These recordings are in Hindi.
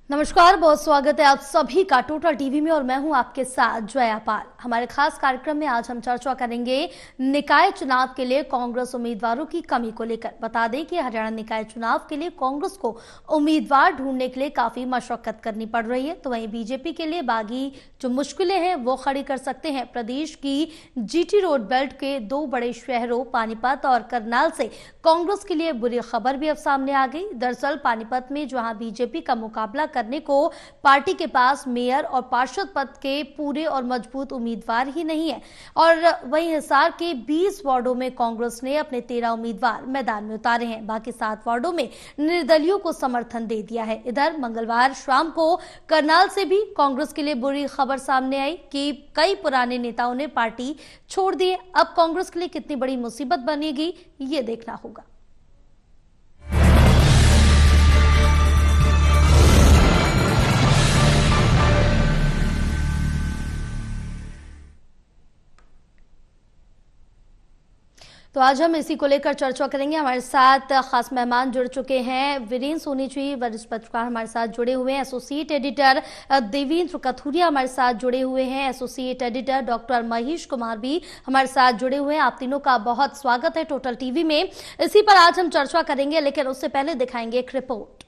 नमस्कार, बहुत स्वागत है आप सभी का टोटल टीवी में और मैं हूं आपके साथ जया पाल। हमारे खास कार्यक्रम में आज हम चर्चा करेंगे निकाय चुनाव के लिए कांग्रेस उम्मीदवारों की कमी को लेकर। बता दें कि हरियाणा निकाय चुनाव के लिए कांग्रेस को उम्मीदवार ढूंढने के लिए काफी मशक्कत करनी पड़ रही है, तो वहीं बीजेपी के लिए बागी जो मुश्किलें हैं वो खड़ी कर सकते हैं प्रदेश की जीटी रोड बेल्ट के दो बड़े शहरों पानीपत और करनाल से कांग्रेस के लिए बुरी खबर भी अब सामने आ गई। दरअसल पानीपत में जहां बीजेपी का मुकाबला करने को पार्टी के पास मेयर और पार्षद पद के पूरे और मजबूत उम्मीदवार ही नहीं है, और वहीं हिसार के 20 वार्डों में कांग्रेस ने अपने 13 उम्मीदवार मैदान में उतारे हैं। बाकी 7 वार्डों में निर्दलियों को समर्थन दे दिया है। इधर मंगलवार शाम को करनाल से भी कांग्रेस के लिए बुरी खबर सामने आई कि कई पुराने नेताओं ने पार्टी छोड़ दी है। अब कांग्रेस के लिए कितनी बड़ी मुसीबत बनेगी ये देखना होगा। तो आज हम इसी को लेकर चर्चा करेंगे। हमारे साथ खास मेहमान जुड़ चुके हैं। वीरेंद्र सोनी जी वरिष्ठ पत्रकार हमारे साथ जुड़े हुए हैं, एसोसिएट एडिटर देवेंद्र कथुरिया हमारे साथ जुड़े हुए हैं, associate editor doctor Mahesh Kumar भी हमारे साथ जुड़े हुए हैं। आप तीनों का बहुत स्वागत है टोटल टीवी में। इसी पर आज हम चर्चा करेंगे, लेकिन उससे पहले दिखाएंगे एक रिपोर्ट।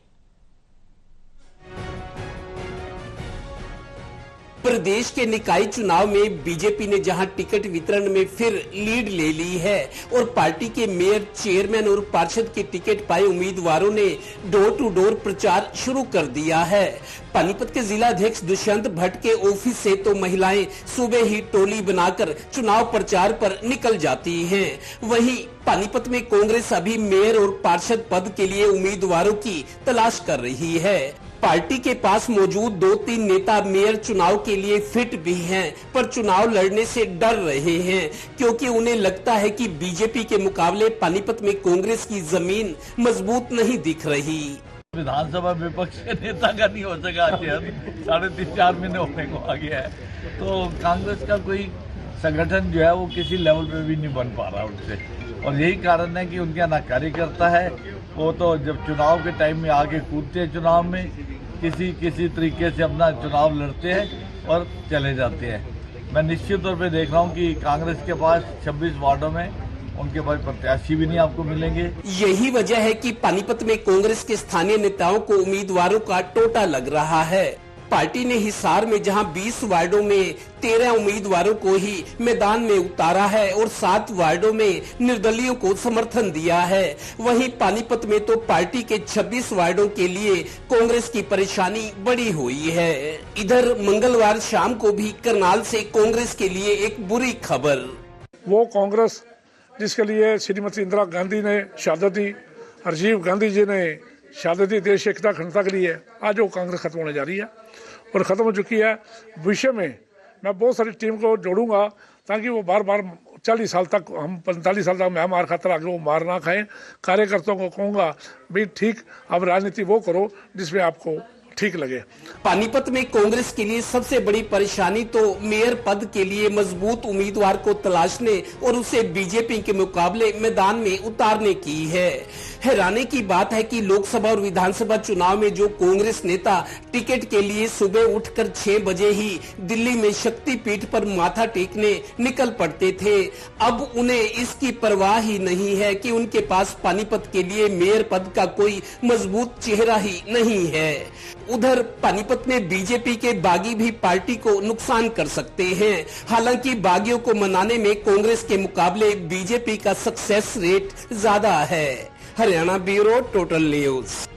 प्रदेश के निकाय चुनाव में बीजेपी ने जहां टिकट वितरण में फिर लीड ले ली है और पार्टी के मेयर, चेयरमैन और पार्षद के टिकट पाए उम्मीदवारों ने डोर टू डोर प्रचार शुरू कर दिया है। पानीपत के जिला अध्यक्ष दुष्यंत भट्ट के ऑफिस से तो महिलाएं सुबह ही टोली बनाकर चुनाव प्रचार पर निकल जाती हैं। वहीं पानीपत में कांग्रेस अभी मेयर और पार्षद पद के लिए उम्मीदवारों की तलाश कर रही है। पार्टी के पास मौजूद 2-3 नेता मेयर चुनाव के लिए फिट भी हैं, पर चुनाव लड़ने से डर रहे हैं क्योंकि उन्हें लगता है कि बीजेपी के मुकाबले पानीपत में कांग्रेस की जमीन मजबूत नहीं दिख रही। विधानसभा विपक्ष के नेता का नहीं हो सका, 3.5-4 महीने होने को आ गया है, तो कांग्रेस का कोई संगठन जो है वो किसी लेवल पे भी नहीं बन पा रहा उनसे, और यही कारण है कि उनका ना कार्यकर्ता है। वो तो जब चुनाव के टाइम में आगे कूदते हैं, चुनाव में किसी तरीके से अपना चुनाव लड़ते हैं और चले जाते हैं। मैं निश्चित तौर पे देख रहा हूँ कि कांग्रेस के पास 26 वार्डों में उनके पास प्रत्याशी भी नहीं आपको मिलेंगे। यही वजह है कि पानीपत में कांग्रेस के स्थानीय नेताओं को उम्मीदवारों का टोटा लग रहा है। पार्टी ने हिसार में जहां 20 वार्डों में 13 उम्मीदवारों को ही मैदान में उतारा है और 7 वार्डों में निर्दलियों को समर्थन दिया है, वहीं पानीपत में तो पार्टी के 26 वार्डों के लिए कांग्रेस की परेशानी बड़ी हुई है। इधर मंगलवार शाम को भी करनाल से कांग्रेस के लिए एक बुरी खबर। वो कांग्रेस जिसके लिए श्रीमती इंदिरा गांधी ने शहादत दी, राजीव गांधी जी ने शहादत दी देश एकता अखंडता के लिए, आज वो कांग्रेस खत्म होने जा रही है और ख़त्म हो चुकी है। भविष्य में मैं बहुत सारी टीम को जोड़ूंगा ताकि वो बार बार 40 साल तक, हम 45 साल तक मैं मार खाता आगे वो मार ना खाएं। कार्यकर्ताओं को कहूँगा भाई ठीक, अब राजनीति वो करो जिसमें आपको ठीक लगे। पानीपत में कांग्रेस के लिए सबसे बड़ी परेशानी तो मेयर पद के लिए मजबूत उम्मीदवार को तलाशने और उसे बीजेपी के मुकाबले मैदान में उतारने की है। हैरानी की बात है कि लोकसभा और विधानसभा चुनाव में जो कांग्रेस नेता टिकट के लिए सुबह उठकर 6 बजे ही दिल्ली में शक्तिपीठ पर माथा टेकने निकल पड़ते थे, अब उन्हें इसकी परवाह ही नहीं है कि उनके पास पानीपत के लिए मेयर पद का कोई मजबूत चेहरा ही नहीं है। उधर पानीपत में बीजेपी के बागी भी पार्टी को नुकसान कर सकते हैं। हालांकि बागियों को मनाने में कांग्रेस के मुकाबले बीजेपी का सक्सेस रेट ज्यादा है। Haryana bureau, total news.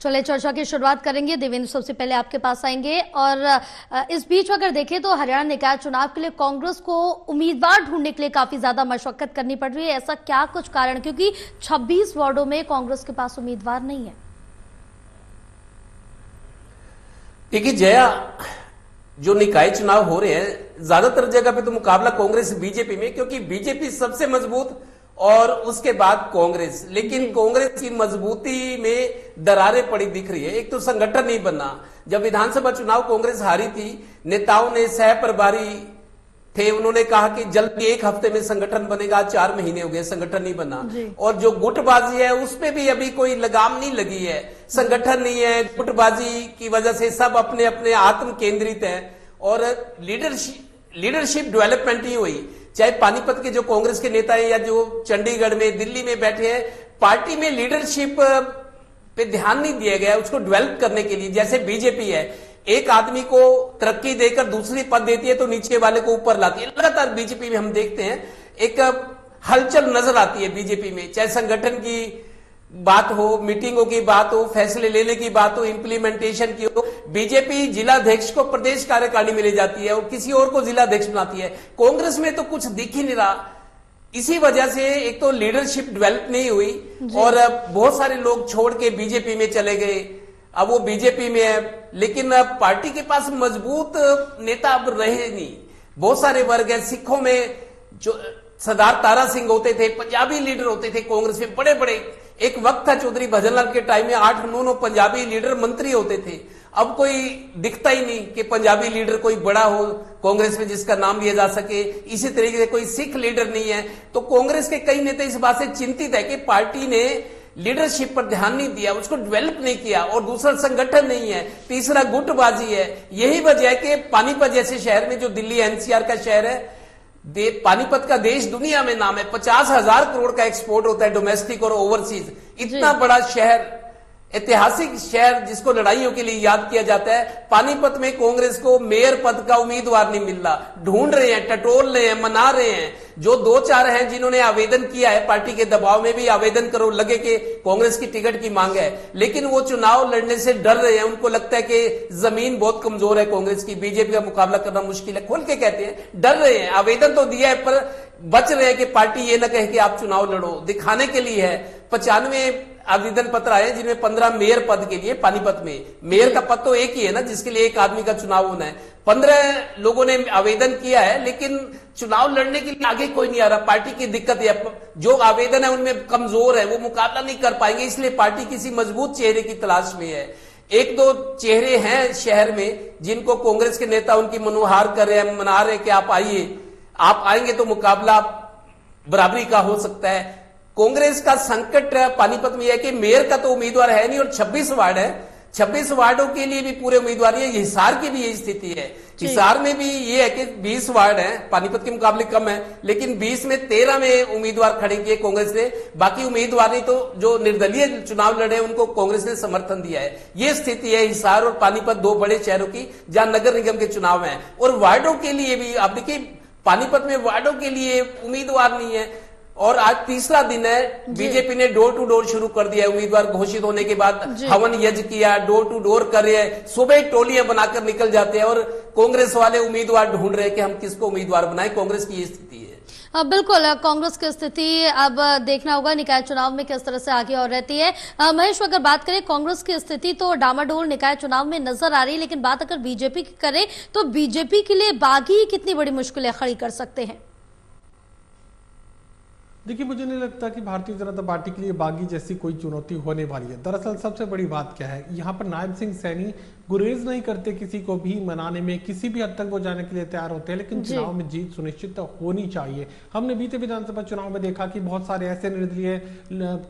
चलिए चर्चा की शुरुआत करेंगे। देवेंद्र, सबसे पहले आपके पास आएंगे, और इस बीच अगर देखें तो हरियाणा निकाय चुनाव के लिए कांग्रेस को उम्मीदवार ढूंढने के लिए काफी ज्यादा मशक्कत करनी पड़ रही है। ऐसा क्या कुछ कारण, क्योंकि 26 वार्डों में कांग्रेस के पास उम्मीदवार नहीं है? देखिए जया, जो निकाय चुनाव हो रहे हैं ज्यादातर जगह पे तो मुकाबला कांग्रेस बीजेपी में, क्योंकि बीजेपी सबसे मजबूत और उसके बाद कांग्रेस, लेकिन कांग्रेस की मजबूती में दरारें पड़ी दिख रही है। एक तो संगठन नहीं बना। जब विधानसभा चुनाव कांग्रेस हारी थी, नेताओं ने सह प्रभारी थे, उन्होंने कहा कि जल्द 1 हफ्ते में संगठन बनेगा। 4 महीने हो गए, संगठन नहीं बना। और जो गुटबाजी है उसमें भी अभी कोई लगाम नहीं लगी है। संगठन नहीं है, गुटबाजी की वजह से सब अपने अपने आत्म केंद्रित है और लीडरशिप डेवलपमेंट नहीं हुई। चाहे पानीपत के जो कांग्रेस के नेता हैं या जो चंडीगढ़ में, दिल्ली में बैठे हैं, पार्टी में लीडरशिप पे ध्यान नहीं दिया गया उसको डेवलप करने के लिए। जैसे बीजेपी है, एक आदमी को तरक्की देकर दूसरी पद देती है तो नीचे वाले को ऊपर लाती है। लगातार बीजेपी में हम देखते हैं एक हलचल नजर आती है बीजेपी में, चाहे संगठन की बात हो, मीटिंगों की बात हो, फैसले लेने की बात हो, इंप्लीमेंटेशन की हो। बीजेपी जिलाध्यक्ष को प्रदेश कार्यकारिणी में ले जाती है और किसी और को जिलाध्यक्ष बनाती है। कांग्रेस में तो कुछ दिख ही नहीं रहा। इसी वजह से एक तो लीडरशिप डेवलप नहीं हुई और बहुत सारे लोग छोड़ के बीजेपी में चले गए। अब वो बीजेपी में है लेकिन पार्टी के पास मजबूत नेता अब रहे नहीं। बहुत सारे वर्ग है, सिखों में जो सरदार तारा सिंह होते थे, पंजाबी लीडर होते थे कांग्रेस में बड़े बड़े। एक वक्त था चौधरी भजनलाल के टाइम में 8-9 पंजाबी लीडर मंत्री होते थे। अब कोई दिखता ही नहीं कि पंजाबी लीडर कोई बड़ा हो कांग्रेस में जिसका नाम लिया जा सके। इसी तरीके से कोई सिख लीडर नहीं है। तो कांग्रेस के कई नेता इस बात से चिंतित है कि पार्टी ने लीडरशिप पर ध्यान नहीं दिया, उसको डेवलप नहीं किया। और दूसरा संगठन नहीं है, तीसरा गुटबाजी है। यही वजह है कि पानीपत जैसे शहर में, जो दिल्ली एनसीआर का शहर है, पानीपत का देश दुनिया में नाम है। 50,000 करोड़ का एक्सपोर्ट होता है डोमेस्टिक और ओवरसीज। इतना बड़ा शहर, ऐतिहासिक शहर जिसको लड़ाइयों के लिए याद किया जाता है। पानीपत में कांग्रेस को मेयर पद का उम्मीदवार नहीं मिल रहा। ढूंढ रहे हैं, टटोल रहे हैं, मना रहे हैं। जो 2-4 हैं जिन्होंने आवेदन किया है, पार्टी के दबाव में भी आवेदन करो, लगे कि कांग्रेस की टिकट की मांग है, लेकिन वो चुनाव लड़ने से डर रहे हैं। उनको लगता है कि जमीन बहुत कमजोर है कांग्रेस की, बीजेपी का मुकाबला करना मुश्किल है। खोल के कहते हैं, डर रहे हैं। आवेदन तो दिया है पर बच रहे हैं कि पार्टी ये ना कहे कि आप चुनाव लड़ो। दिखाने के लिए है 95 आवेदन पत्र आए जिनमें 15 मेयर पद के लिए। पानीपत में मेयर का पद तो एक ही है ना, जिसके लिए एक आदमी का चुनाव होना है। 15 लोगों ने आवेदन किया है लेकिन चुनाव लड़ने के लिए आगे कोई नहीं आ रहा। पार्टी की दिक्कत है, जो आवेदन है उनमें कमजोर है, वो मुकाबला नहीं कर पाएंगे। इसलिए पार्टी किसी मजबूत चेहरे की तलाश में है। 1-2 चेहरे हैं शहर में जिनको कांग्रेस के नेता उनकी मनोहार कर रहे हैं, मना रहे हैं कि आप आइए, आप आएंगे तो मुकाबला बराबरी का हो सकता है। कांग्रेस का संकट पानीपत में यह है कि मेयर का तो उम्मीदवार है नहीं और 26 वार्ड है। 26 वार्डों के लिए भी पूरे उम्मीदवार है। हिसार की भी यही स्थिति है। हिसार में भी ये है कि 20 वार्ड है, पानीपत के मुकाबले कम है, लेकिन 20 में 13 में उम्मीदवार खड़े किए कांग्रेस ने। बाकी उम्मीदवार नहीं, तो जो निर्दलीय चुनाव लड़े उनको कांग्रेस ने समर्थन दिया है। ये स्थिति है हिसार और पानीपत, 2 बड़े शहरों की जहां नगर निगम के चुनाव है। और वार्डों के लिए भी आप देखिए, पानीपत में वार्डों के लिए उम्मीदवार नहीं है। और आज तीसरा दिन है, बीजेपी ने डोर टू डोर शुरू कर दिया है। उम्मीदवार घोषित होने के बाद हवन यज्ञ किया, डोर टू डोर कर रहे हैं। सुबह टोलियां बनाकर निकल जाते हैं और कांग्रेस वाले उम्मीदवार ढूंढ रहे हैं कि हम किसको उम्मीदवार बनाएं। कांग्रेस की ये स्थिति है। बिल्कुल, कांग्रेस की स्थिति अब देखना होगा निकाय चुनाव में किस तरह से आगे और रहती है। महेश, अगर बात करें कांग्रेस की स्थिति तो डामाडोल निकाय चुनाव में नजर आ रही है, लेकिन बात अगर बीजेपी की करें तो बीजेपी के लिए बागी कितनी बड़ी मुश्किलें खड़ी कर सकते हैं? देखिए, मुझे नहीं लगता कि भारतीय जनता पार्टी के लिए बागी जैसी कोई चुनौती होने वाली है। दरअसल सबसे बड़ी बात क्या है, यहाँ पर नायब सिंह सैनी गुरेज नहीं करते किसी को भी मनाने में, किसी भी हद तक वो जाने के लिए तैयार होते हैं, लेकिन चुनाव में जीत सुनिश्चित होनी चाहिए। हमने बीते विधानसभा चुनाव में देखा कि बहुत सारे ऐसे निर्दलीय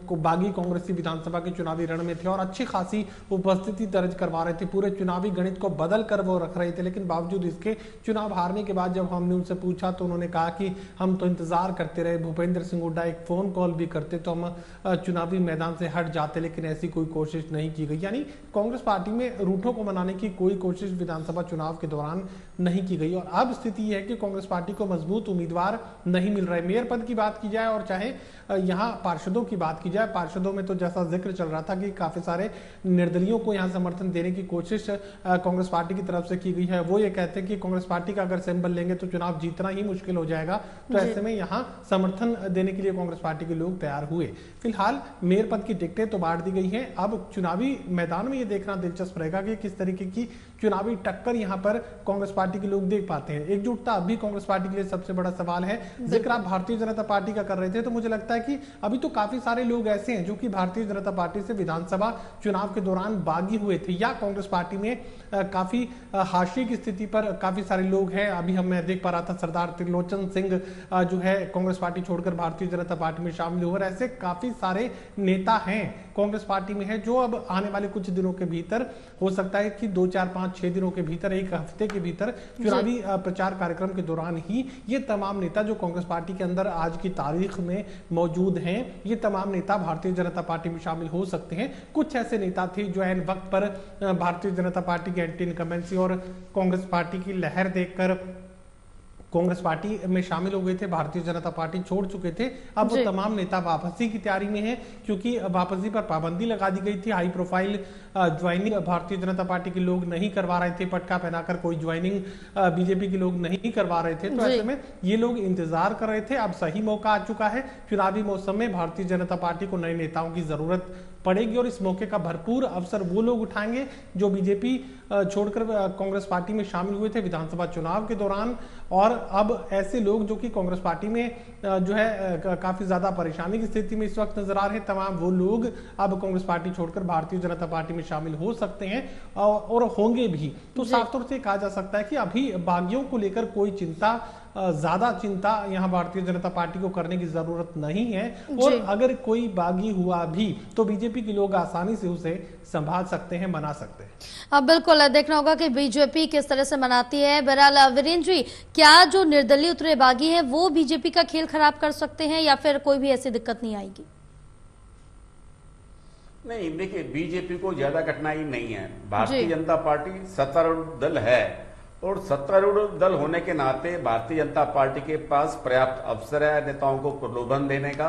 को बागी कांग्रेसी विधानसभा के चुनावी रण में थे और अच्छी खासी उपस्थिति दर्ज करवा रहे थे। पूरे चुनावी गणित को बदल कर वो रख रहे थे, लेकिन बावजूद इसके चुनाव हारने के बाद जब हमने उनसे पूछा तो उन्होंने कहा कि हम तो इंतजार करते रहे, भूपेंद्र सिंह हुड्डा एक फोन कॉल भी करते तो हम चुनावी मैदान से हट जाते, लेकिन ऐसी कोई कोशिश नहीं की गई। यानी कांग्रेस पार्टी में रूठों को मनाने की कोई कोशिश विधानसभा चुनाव के दौरान नहीं की गई। और अब स्थिति यह है कि कांग्रेस पार्टी को मजबूत उम्मीदवार नहीं मिल रहे। मेयर पद की बात की जाए और चाहे यहाँ पार्षदों की बात की जाए, पार्षदों में तो जैसा जिक्र चल रहा था कि काफी सारे निर्दलियों को यहाँ समर्थन देने की कोशिश कांग्रेस पार्टी की तरफ से की गई है। वो ये कहते हैं कि कांग्रेस पार्टी का अगर सिंबल लेंगे तो चुनाव जीतना ही मुश्किल हो जाएगा। तो ऐसे में यहाँ समर्थन देने देने के लिए कांग्रेस पार्टी के लोग तैयार हुए। फिलहाल मेयर पद की टिकटें तो बांट दी गई हैं। अब चुनावी मैदान में ये देखना दिलचस्प रहेगा कि किस तरीके की चुनावी टक्कर यहां पर कांग्रेस पार्टी के लोग देख पाते हैं। एकजुटता अभी कांग्रेस पार्टी के लिए सबसे बड़ा सवाल है। जिक्र आप भारतीय जनता पार्टी का कर रहे थे, तो मुझे लगता है कि अभी तो काफी सारे लोग ऐसे हैं जो कि भारतीय जनता पार्टी से विधानसभा चुनाव के दौरान बागी हुए थे या कांग्रेस पार्टी में काफी हाशिए की स्थिति पर काफी सारे लोग हैं। अभी मैं देख पा रहा था सरदार त्रिलोचन सिंह जो है कांग्रेस पार्टी छोड़कर भारतीय जनता पार्टी में शामिल हुए। ऐसे काफी सारे नेता हैं कांग्रेस पार्टी में है जो अब आने वाले कुछ दिनों के भीतर, हो सकता है कि 2, 4, 5, 6 दिनों के भीतर, एक हफ्ते के भीतर चुनावी प्रचार कार्यक्रम के दौरान ही ये तमाम नेता जो कांग्रेस पार्टी के अंदर आज की तारीख में मौजूद हैं, ये तमाम नेता भारतीय जनता पार्टी में शामिल हो सकते हैं। कुछ ऐसे नेता थे जो ऐन वक्त पर भारतीय जनता पार्टी की एंटी इनकम्बेंसी और कांग्रेस पार्टी की लहर देखकर कांग्रेस पार्टी में शामिल हो गए थे, भारतीय जनता पार्टी छोड़ चुके थे। अब वो तमाम नेता वापसी की तैयारी में हैं, क्योंकि वापसी पर पाबंदी लगा दी गई थी। High profile joining Bharatiya Janata party के लोग नहीं करवा रहे थे, पटका पहनाकर कोई ज्वाइनिंग बीजेपी के लोग नहीं करवा रहे थे। तो ऐसे में ये लोग इंतजार कर रहे थे। अब सही मौका आ चुका है। चुनावी मौसम में भारतीय जनता पार्टी को नए नेताओं की जरूरत पड़ेगी और इस मौके का भरपूर अवसर वो लोग उठाएंगे जो बीजेपी छोड़कर कांग्रेस पार्टी में शामिल हुए थे विधानसभा चुनाव के दौरान। और अब ऐसे लोग जो कि कांग्रेस पार्टी में जो है काफी ज्यादा परेशानी की स्थिति में इस वक्त नजर आ रहे हैं, तमाम वो लोग अब कांग्रेस पार्टी छोड़कर भारतीय जनता पार्टी में शामिल हो सकते हैं और होंगे भी। तो साफ तौर से कहा जा सकता है कि अभी बागियों को लेकर कोई ज्यादा चिंता यहाँ भारतीय जनता पार्टी को करने की जरूरत नहीं है। और अगर कोई बागी हुआ भी तो बीजेपी के लोग आसानी से उसे संभाल सकते हैं, मना सकते हैं। अब बिल्कुल देखना होगा कि बीजेपी किस तरह से मनाती है। बहरहाल वीरेंद्र जी, क्या जो निर्दलीय उतरे बागी हैं वो बीजेपी का खेल खराब कर सकते हैं या फिर कोई भी ऐसी दिक्कत नहीं आएगी? नहीं, देखिए बीजेपी को ज्यादा कठिनाई नहीं है। भारतीय जनता पार्टी सत्तारूढ़ दल है और सत्तारूढ़ दल होने के नाते भारतीय जनता पार्टी के पास पर्याप्त अवसर है नेताओं को प्रलोभन देने का।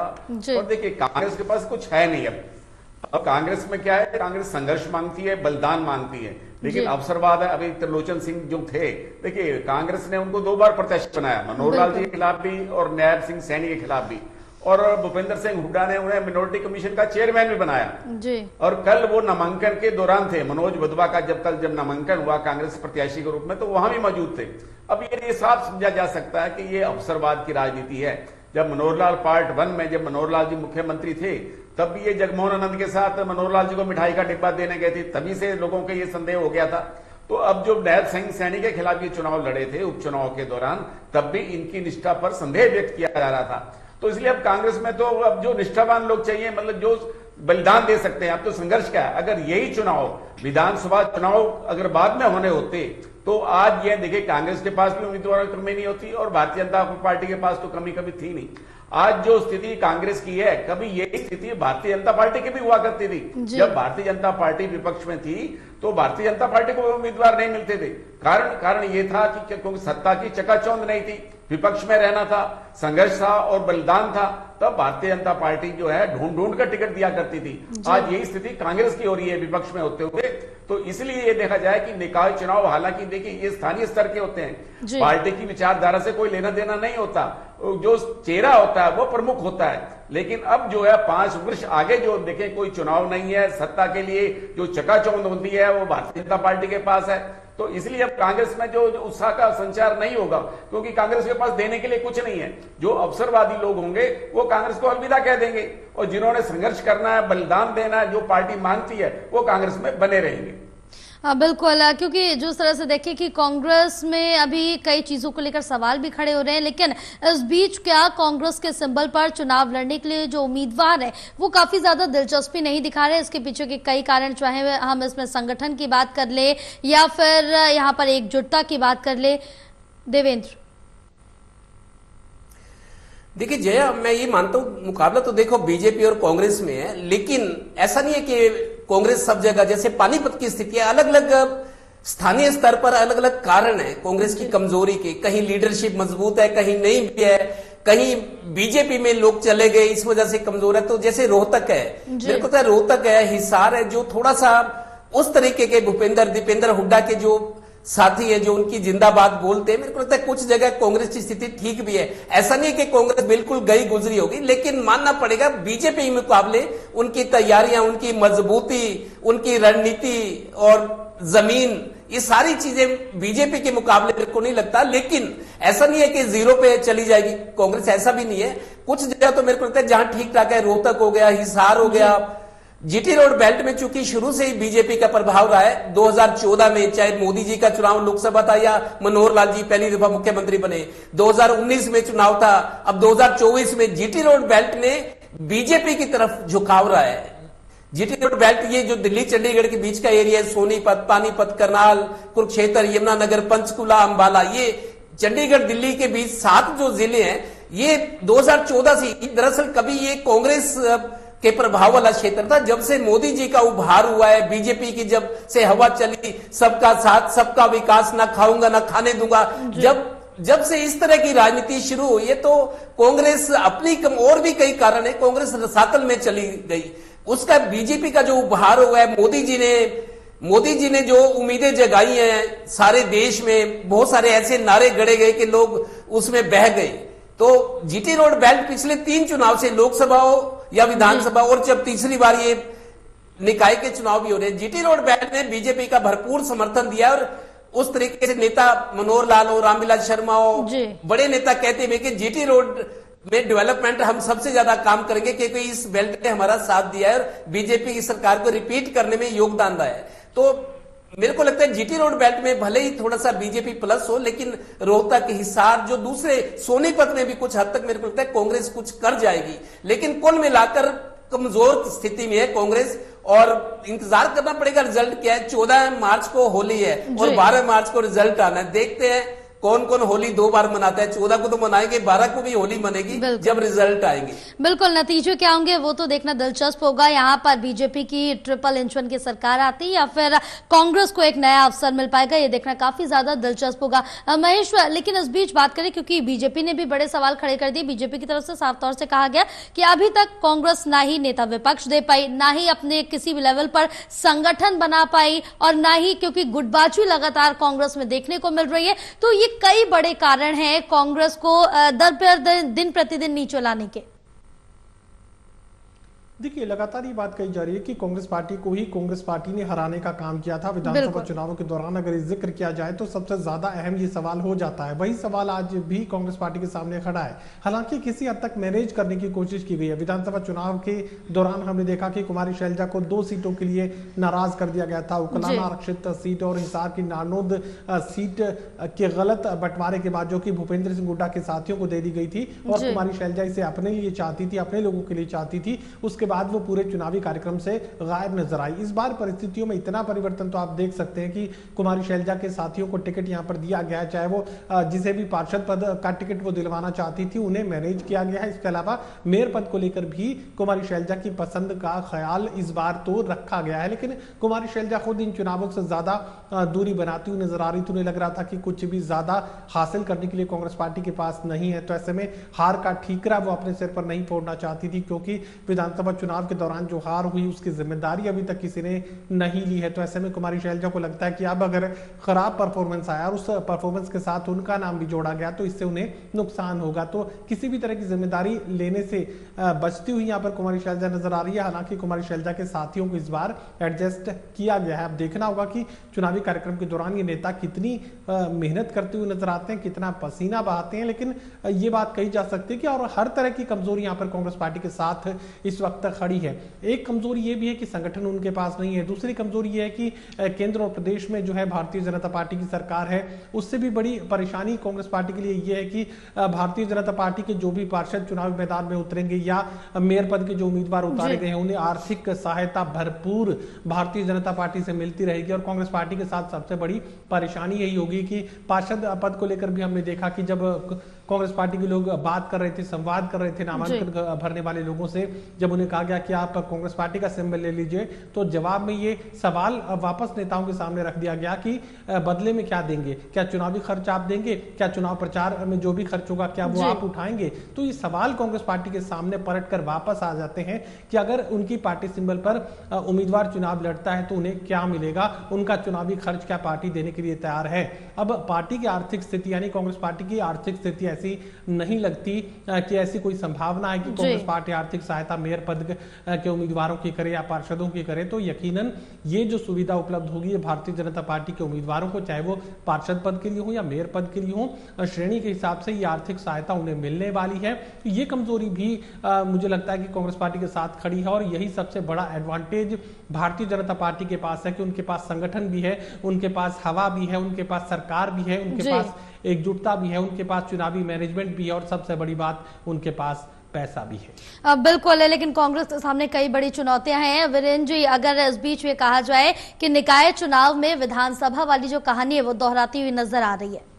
और देखिए कांग्रेस के पास कुछ है नहीं। अब कांग्रेस में क्या है, कांग्रेस संघर्ष मांगती है, बलिदान मांगती है, लेकिन अवसरवाद है। अभी त्रिलोचन सिंह जो थे, देखिए कांग्रेस ने उनको 2 बार प्रत्याशी बनाया, मनोहर लाल जी के खिलाफ भी और नायब सिंह सैनी के खिलाफ भी। और भूपेंद्र सिंह हुड्डा ने उन्हें मिनोरिटी कमीशन का चेयरमैन भी बनाया जी। और कल वो नामांकन के दौरान थे, मनोज वधवा का जब नामांकन हुआ कांग्रेस प्रत्याशी के रूप में, तो वहां भी मौजूद थे। अब ये साफ समझा जा सकता है कि ये अवसरवाद की राजनीति है। जब मनोहर लाल पार्ट 1 में जब मनोहर लाल जी मुख्यमंत्री थे, तब भी ये जगमोहन आनंद के साथ मनोहर लाल जी को मिठाई का डिब्बा देने गए थे, तभी से लोगों के ये संदेह हो गया था। तो अब जो नायब सिंह सैनी के खिलाफ ये चुनाव लड़े थे उपचुनाव के दौरान, तब भी इनकी निष्ठा पर संदेह व्यक्त किया जा रहा था। तो इसलिए अब कांग्रेस में तो अब जो निष्ठावान लोग चाहिए, मतलब जो बलिदान दे सकते हैं। अब तो संघर्ष क्या है, अगर यही चुनाव विधानसभा चुनाव अगर बाद में होने होते तो आज ये देखिए कांग्रेस के पास भी उम्मीदवारों की कमी नहीं होती और भारतीय जनता पार्टी के पास तो कमी कभी थी नहीं। आज जो स्थिति कांग्रेस की है, कभी यही स्थिति भारतीय जनता पार्टी की भी हुआ करती थी। जब भारतीय जनता पार्टी विपक्ष में थी तो भारतीय जनता पार्टी को उम्मीदवार नहीं मिलते थे। कारण ये था कि क्योंकि सत्ता की चकाचौंध नहीं थी, विपक्ष में रहना था, संघर्ष था और बलिदान था, तब भारतीय जनता पार्टी जो है ढूंढ कर टिकट दिया करती थी। आज यही स्थिति कांग्रेस की हो रही है विपक्ष में होते हुए। तो इसलिए ये देखा जाए कि निकाय चुनाव, हालांकि देखिए ये स्थानीय स्तर के होते हैं, पार्टी की विचारधारा से कोई लेना देना नहीं होता, जो चेहरा होता है वो प्रमुख होता है। लेकिन अब जो है 5 वर्ष आगे जो देखें, कोई चुनाव नहीं है, सत्ता के लिए जो चकाचौंध होती है वो भारतीय जनता पार्टी के पास है। तो इसलिए अब कांग्रेस में जो उत्साह का संचार नहीं होगा, क्योंकि कांग्रेस के पास देने के लिए कुछ नहीं है। जो अवसरवादी लोग होंगे वो कांग्रेस को अलविदा कह देंगे और जिन्होंने संघर्ष करना है, बलिदान देना है, जो पार्टी मांगती है, वो कांग्रेस में बने रहेंगे। बिल्कुल, क्योंकि जिस तरह से देखिए कि कांग्रेस में अभी कई चीजों को लेकर सवाल भी खड़े हो रहे हैं, लेकिन इस बीच क्या कांग्रेस के सिंबल पर चुनाव लड़ने के लिए जो उम्मीदवार है वो काफी ज्यादा दिलचस्पी नहीं दिखा रहे हैं। इसके पीछे के कई कारण, चाहे हम इसमें संगठन की बात कर ले या फिर यहाँ पर एकजुटता की बात कर ले। देवेंद्र, देखिए जया, मैं ये मानता हूं मुकाबला तो देखो बीजेपी और कांग्रेस में है, लेकिन ऐसा नहीं है कि कांग्रेस सब जगह, जैसे पानीपत की स्थिति है, अलग अलग स्थानीय स्तर पर अलग अलग कारण है कांग्रेस की कमजोरी के। कहीं लीडरशिप मजबूत है, कहीं नहीं भी है, कहीं बीजेपी में लोग चले गए इस वजह से कमजोर है। तो जैसे रोहतक है, मेरे को तो रोहतक है, हिसार है, जो थोड़ा सा उस तरीके के भूपेंद्र दीपेंद्र हुड्डा के जो साथी है जो उनकी जिंदाबाद बोलते हैं, मेरे को लगता है कुछ जगह कांग्रेस की स्थिति ठीक भी है। ऐसा नहीं है कि कांग्रेस बिल्कुल गई गुजरी होगी, लेकिन मानना पड़ेगा बीजेपी के मुकाबले उनकी तैयारियां, उनकी मजबूती, उनकी रणनीति और जमीन, ये सारी चीजें बीजेपी के मुकाबले मेरे को नहीं लगता। लेकिन ऐसा नहीं है कि जीरो पे चली जाएगी कांग्रेस, ऐसा भी नहीं है। कुछ जगह तो मेरे को लगता है जहां ठीक ठाक है, रोहतक हो गया, हिसार हो गया, जीटी रोड बेल्ट में चूंकि शुरू से ही बीजेपी का प्रभाव रहा है। 2014 में चाहे मोदी जी का चुनाव लोकसभा था या मनोहर लाल जी पहली दफा मुख्यमंत्री बने, 2019 में चुनाव था, अब 2024 में जीटी रोड बेल्ट में बीजेपी की तरफ झुकाव रहा है। जीटी रोड बेल्ट ये जो दिल्ली चंडीगढ़ के बीच का एरिया है, सोनीपत, पानीपत, करनाल, कुरुक्षेत्र, यमुनानगर, पंचकुला, अंबाला, ये चंडीगढ़ दिल्ली के बीच 7 जो जिले हैं, ये 2014 से दरअसल कभी ये कांग्रेस के प्रभाव वाला क्षेत्र था। जब से मोदी जी का उभार हुआ है, बीजेपी की जब से हवा चली, सबका साथ सबका विकास, ना खाऊंगा ना खाने दूंगा, जब से इस तरह की राजनीति शुरू हुई है तो कांग्रेस अपनी और भी कई कारण है, कांग्रेस रसातल में चली गई। उसका बीजेपी का जो उभार हुआ है, मोदी जी ने जो उम्मीदें जगाई हैं सारे देश में, बहुत सारे ऐसे नारे गढ़े गए कि लोग उसमें बह गए। तो जीटी रोड बेल्ट पिछले 3 चुनाव से, लोकसभा हो या विधानसभा, और जब तीसरी बार ये निकाय के चुनाव भी हो रहे हैं, जीटी रोड बेल्ट ने बीजेपी का भरपूर समर्थन दिया। और उस तरीके से नेता मनोहर लाल हो, रामविलास शर्मा हो, बड़े नेता कहते हैं कि जीटी रोड में डेवलपमेंट हम सबसे ज्यादा काम करेंगे क्योंकि इस बेल्ट ने हमारा साथ दिया है और बीजेपी की सरकार को रिपीट करने में योगदान रहा है। तो मेरे को लगता है जीटी रोड बेल्ट में भले ही थोड़ा सा बीजेपी प्लस हो, लेकिन रोहतक, हिसार, जो दूसरे सोनीपत में भी कुछ हद तक मेरे को लगता है कांग्रेस कुछ कर जाएगी। लेकिन कुल मिलाकर कमजोर स्थिति में है कांग्रेस, और इंतजार करना पड़ेगा रिजल्ट क्या है। 14 मार्च को होली है और 12 मार्च को रिजल्ट आना है। देखते हैं कौन कौन होली 2 बार मनाता है। 14 को तो मनाएंगे, 12 को भी होली मनेगी जब रिजल्ट आएंगे। बिल्कुल, नतीजे क्या होंगे वो तो देखना दिलचस्प होगा। यहाँ पर बीजेपी की ट्रिपल इंजन की सरकार आती या फिर कांग्रेस को एक नया अवसर मिल पाएगा, ये देखना काफी ज्यादा दिलचस्प होगा। महेश, लेकिन इस बीच बात करें, क्योंकि बीजेपी ने भी बड़े सवाल खड़े कर दिए। बीजेपी की तरफ से साफ तौर से कहा गया कि अभी तक कांग्रेस ना ही नेता विपक्ष दे पाई, ना ही अपने किसी भी लेवल पर संगठन बना पाई, और ना ही क्योंकि गुटबाजी लगातार कांग्रेस में देखने को मिल रही है। तो ये कई बड़े कारण हैं कांग्रेस को दिन प्रतिदिन नीचे लाने के। देखिए, लगातार ये बात कही जा रही है कि कांग्रेस पार्टी को ही कांग्रेस पार्टी ने हराने का काम किया था विधानसभा चुनावों के दौरान। अगर जिक्र किया जाए तो सबसे ज्यादा अहम ये सवाल हो जाता है। वही सवाल आज भी कांग्रेस पार्टी के सामने खड़ा है। हालांकि किसी हद तक मैनेज करने की कोशिश की गई है। विधानसभा चुनाव के दौरान हमने देखा कि कुमारी शैलजा को 2 सीटों के लिए नाराज कर दिया गया था। उकलाना आरक्षित सीट और हिसार की नानोद सीट के गलत बंटवारे के बाद, जो कि भूपेंद्र सिंह हुड्डा के साथियों को दे दी गई थी, और कुमारी शैलजा इसे अपने लिए चाहती थी, अपने लोगों के लिए चाहती थी। उसके बाद वो पूरे चुनावी कार्यक्रम से गायब नजर आई। इस बार परिस्थितियों में इतना परिवर्तन तो आप देख सकते हैं कि कुमारी शैलजा के साथियों को टिकट यहां पर दिया गया, चाहे वो जिसे भी पार्षद पद का टिकट वो दिलवाना चाहती थी उन्हें मैनेज किया गया है। इसके अलावा मेयर पद को लेकर भी कुमारी शैलजा की पसंद का ख्याल इस बार तो रखा गया है। लेकिन कुमारी शैलजा खुद इन चुनावों से ज्यादा दूरी बनाती हुई नजर आ रही थी। उन्हें लग रहा था कि कुछ भी ज्यादा हासिल करने के लिए कांग्रेस पार्टी के पास नहीं है। तो ऐसे में हार का ठीकरा वो अपने सिर पर नहीं फोड़ना चाहती थी, क्योंकि विधानसभा चुनाव के दौरान जो हार हुई उसकी जिम्मेदारी अभी तक किसी ने नहीं ली है। तो ऐसे में कुमारी शैलजा को लगता है कि अब अगर खराब परफॉर्मेंस आया और उस परफॉर्मेंस के साथ उनका नाम भी जोड़ा गया तो इससे उन्हें नुकसान होगा। तो किसी भी तरह की जिम्मेदारी लेने से बचती हुई यहाँ पर कुमारी शैलजा नजर आ रही है। हालांकि कुमारी शैलजा के साथियों को इस बार एडजस्ट किया गया है। अब देखना होगा कि चुनावी कार्यक्रम के दौरान ये नेता कितनी मेहनत करते हुए नजर आते हैं, कितना पसीना बहाते हैं। लेकिन ये बात कही जा सकती है कि और हर तरह की कमजोरी यहाँ पर कांग्रेस पार्टी के साथ इस वक्त खड़ी है। एक कमजोरी ये भी है कि संगठन उनके पास नहीं है। दूसरी कमजोरी ये है कि केंद्र और प्रदेश में जो है भारतीय जनता पार्टी की सरकार है, उससे भी बड़ी परेशानी कांग्रेस पार्टी के लिए ये है कि भारतीय जनता पार्टी के जो भी पार्षद चुनावी मैदान में उतरेंगे या मेयर पद के जो उम्मीदवार उतारे गए हैं, उन्हें आर्थिक सहायता भरपूर भारतीय जनता पार्टी से मिलती रहेगी। और कांग्रेस पार्टी के साथ सबसे बड़ी परेशानी यही होगी कि पार्षद पद को लेकर भी हमने देखा कि जब कांग्रेस पार्टी के लोग बात कर रहे थे, संवाद कर रहे थे नामांकन भरने वाले लोगों से। जब उन्हें कहा गया कि आप कांग्रेस पार्टी का सिंबल ले लीजिए, तो जवाब में ये सवाल वापस नेताओं के सामने रख दिया गया कि बदले में क्या देंगे, क्या चुनावी खर्च आप देंगे, क्या चुनाव प्रचार में जो भी खर्च होगा क्या वो आप उठाएंगे। तो ये सवाल कांग्रेस पार्टी के सामने पलटकर वापस आ जाते हैं कि अगर उनकी पार्टी सिंबल पर उम्मीदवार चुनाव लड़ता है तो उन्हें क्या मिलेगा, उनका चुनावी खर्च क्या पार्टी देने के लिए तैयार है। अब पार्टी की आर्थिक स्थिति यानी कांग्रेस पार्टी की आर्थिक स्थिति ऐसी नहीं लगती कि ऐसी कोई संभावना है कि कांग्रेस पार्टी आर्थिक सहायता मेयर पद के उम्मीदवारों की करे या पार्षदों की करे। तो यकीनन ये जो सुविधा उपलब्ध होगी भारतीय जनता पार्टी के उम्मीदवारों को, चाहे वो पार्षद पद के लिए हो या मेयर पद के लिए हो, श्रेणी के हिसाब से ये आर्थिक सहायता उन्हें मिलने वाली है। ये कमजोरी भी मुझे लगता है कि कांग्रेस पार्टी के साथ खड़ी है और यही सबसे बड़ा एडवांटेज भारतीय जनता पार्टी के पास है कि उनके पास संगठन भी है, उनके पास हवा भी है, उनके पास सरकार भी है, उनके पास एकजुटता भी है, उनके पास चुनावी मैनेजमेंट भी है और सबसे बड़ी बात उनके पास पैसा भी है। बिल्कुल है, लेकिन कांग्रेस के सामने कई बड़ी चुनौतियां हैं। वीरेंद्र जी, अगर इस बीच में कहा जाए कि निकाय चुनाव में विधानसभा वाली जो कहानी है वो दोहराती हुई नजर आ रही है।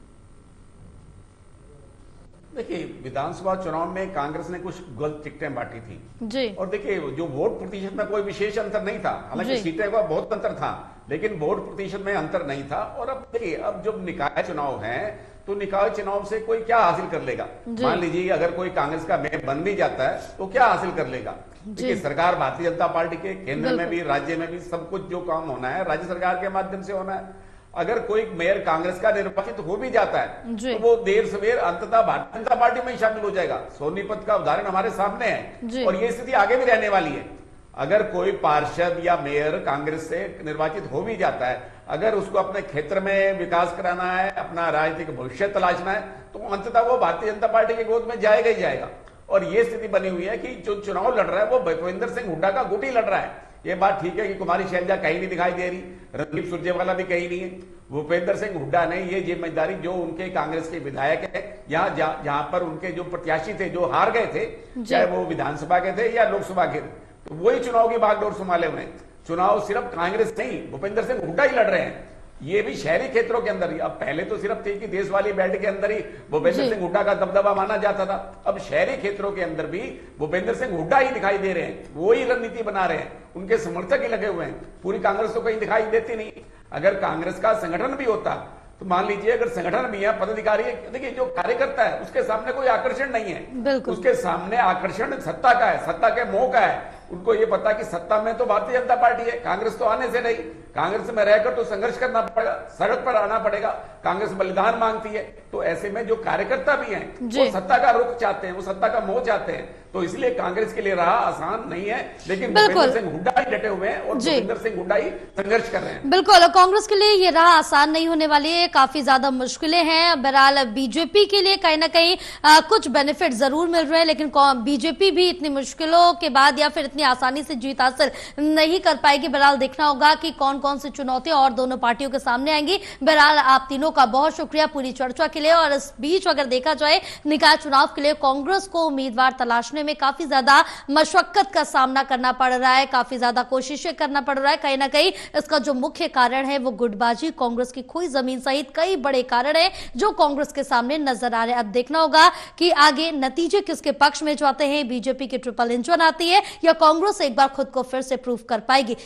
देखिए, विधानसभा चुनाव में कांग्रेस ने कुछ गलत टिकटें बांटी थी जी, और देखिए जो वोट प्रतिशत में कोई विशेष अंतर नहीं था, हालांकि सीटें का बहुत अंतर था, लेकिन वोट प्रतिशत में अंतर नहीं था। और अब देखिए, अब जब निकाय चुनाव है तो निकाय चुनाव से कोई क्या हासिल कर लेगा। मान लीजिए अगर कोई कांग्रेस का मेयर बन भी जाता है तो क्या हासिल कर लेगा। देखिए, सरकार भारतीय जनता पार्टी के केंद्र में भी राज्य में भी सब कुछ जो काम होना है राज्य सरकार के माध्यम से होना है। अगर कोई मेयर कांग्रेस का निर्वाचित हो भी जाता है तो वो देर सवेर अंततः भारतीय जनता पार्टी में ही शामिल हो जाएगा। सोनीपत का उदाहरण हमारे सामने है और ये स्थिति आगे भी रहने वाली है। अगर कोई पार्षद या मेयर कांग्रेस से निर्वाचित हो भी जाता है, अगर उसको अपने क्षेत्र में विकास कराना है, अपना राजनीतिक भविष्य तलाशना है, तो अंततः वो भारतीय जनता पार्टी की गोद में जाएगा ही जाएगा। और ये स्थिति बनी हुई है कि जो चुनाव लड़ रहा है वो भूपेंद्र सिंह हुड्डा का गुट ही लड़ रहा है। ये बात ठीक है कि कुमारी शैलजा कहीं नहीं दिखाई दे रही, रणदीप सुरजेवाला भी कहीं नहीं है। भूपेंद्र सिंह हुड्डा ने ये जिम्मेदारी, जो उनके कांग्रेस के विधायक है, यहाँ जहां पर उनके जो प्रत्याशी थे जो हार गए थे, चाहे वो विधानसभा के थे या लोकसभा के, तो वही चुनाव की बागडोर संभाले हुए। चुनाव सिर्फ कांग्रेस नहीं, भूपेंद्र सिंह हुड्डा ही लड़ रहे हैं। ये भी शहरी क्षेत्रों के अंदर ही, अब पहले तो सिर्फ थी कि देश वाली बेल्ट के अंदर ही भूपेंद्र सिंह हुड्डा का दबदबा माना जाता था। अब शहरी क्षेत्रों के अंदर भी भूपेंद्र सिंह हुड्डा ही दिखाई दे रहे हैं, वो ही रणनीति बना रहे हैं, उनके समर्थक ही लगे हुए हैं। पूरी कांग्रेस तो कहीं दिखाई देती नहीं। अगर कांग्रेस का संगठन भी होता तो मान लीजिए अगर संगठन भी है, पदाधिकारी है, देखिए जो कार्यकर्ता है उसके सामने कोई आकर्षण नहीं है, उसके सामने आकर्षण सत्ता का है, सत्ता के मोह का है। उनको ये पता कि सत्ता में तो भारतीय जनता पार्टी है, कांग्रेस तो आने से नहीं। कांग्रेस में रहकर तो संघर्ष करना पड़ेगा, सड़क पर आना पड़ेगा, कांग्रेस बलिदान मांगती है। तो ऐसे में जो कार्यकर्ता भी हैं वो सत्ता का रुख चाहते हैं, वो सत्ता का मोह चाहते हैं। तो इसलिए कांग्रेस के लिए राह आसान नहीं है, लेकिन भूपेंद्र सिंह हुड्डा ही डटे हुए हैं और भूपेंद्र सिंह हुड्डा ही संघर्ष कर रहे हैं। बिल्कुल, कांग्रेस के लिए ये राह आसान नहीं होने वाली है, काफी ज्यादा मुश्किलें हैं। बहरहाल बीजेपी के लिए कहीं ना कहीं कुछ बेनिफिट जरूर मिल रहे हैं, लेकिन बीजेपी भी इतनी मुश्किलों के बाद या फिर इतनी आसानी से जीत हासिल नहीं कर पाएगी। बहरहाल देखना होगा कि कौन कौन सी चुनौतियां और दोनों पार्टियों के सामने आएंगी। बहरहाल आप तीनों का बहुत शुक्रिया पूरी चर्चा के लिए। और इस बीच अगर देखा जाए निकाय चुनाव के लिए कांग्रेस को उम्मीदवार तलाशने में काफी ज्यादा मशक्कत का सामना करना पड़ रहा है, काफी ज्यादा कोशिशें करना पड़ रहा है। कहीं ना कहीं इसका जो मुख्य कारण है वो गुटबाजी, कांग्रेस की खोई जमीन सहित कई बड़े कारण है जो कांग्रेस के सामने नजर आ रहे हैं। अब देखना होगा कि आगे नतीजे किसके पक्ष में जाते हैं, बीजेपी की ट्रिपल इंजन आती है या कांग्रेस एक बार खुद को फिर से प्रूव कर पाएगी।